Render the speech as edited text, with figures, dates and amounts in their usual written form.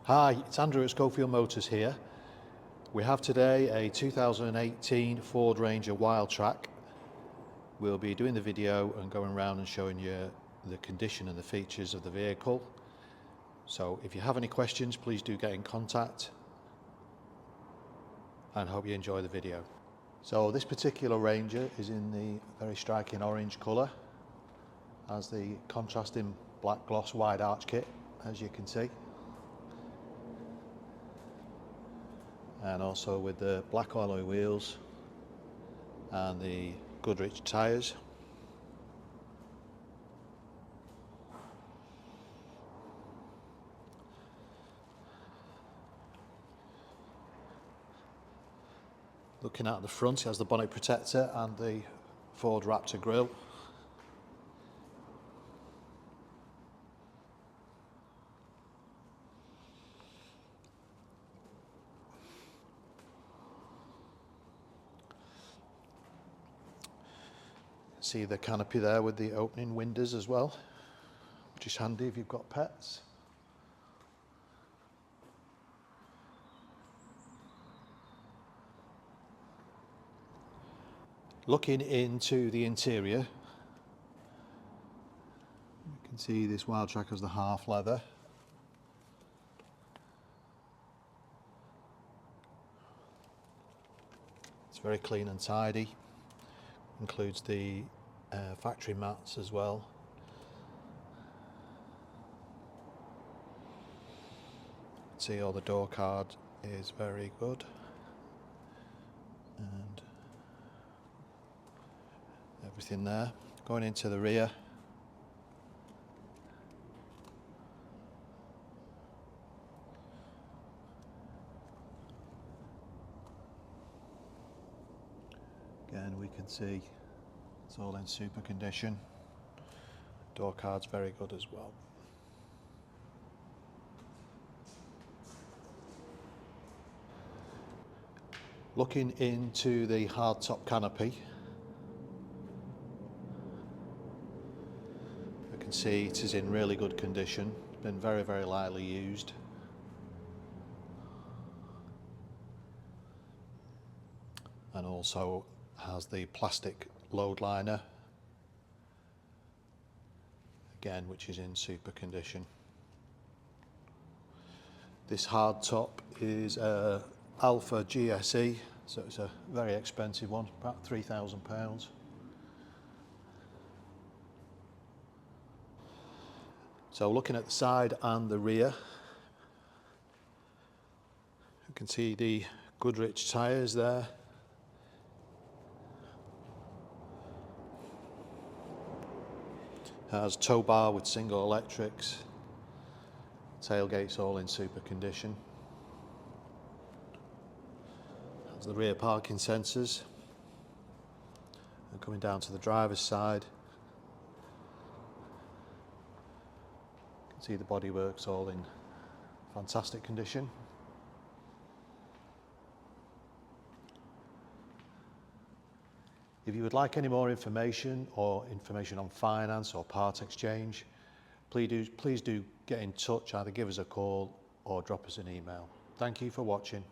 Hi, it's Andrew at Schofield Motors here. We have today a 2018 Ford Ranger Wildtrak. We'll be doing the video and going around and showing you the condition and the features of the vehicle. So if you have any questions, please do get in contact, and hope you enjoy the video. So this particular Ranger is in the very striking orange colour, has the contrasting black gloss wide arch kit, as you can see, and also with the black alloy wheels and the Goodrich tyres. Looking at the front, it has the bonnet protector and the Ford Raptor grille. See the canopy there with the opening windows as well, which is handy if you've got pets. Looking into the interior, you can see this Wildtrak has the half leather. It's very clean and tidy. Includes the factory mats as well. See, all the door card is very good, and everything there. Going into the rear, again we can see it's all in super condition. Door card's very good as well. Looking into the hardtop canopy, you can see it is in really good condition. It's been very, very lightly used. And also has the plastic load liner, again, which is in super condition. This hardtop is a Alpha GSE, so it's a very expensive one, about £3,000. So looking at the side and the rear, you can see the Goodrich tyres there. Has tow bar with single electrics. Tailgate's all in super condition. Has the rear parking sensors. And coming down to the driver's side, you can see the bodywork's all in fantastic condition. If you would like any more information or information on finance or part exchange, please do get in touch, either give us a call or drop us an email. Thank you for watching.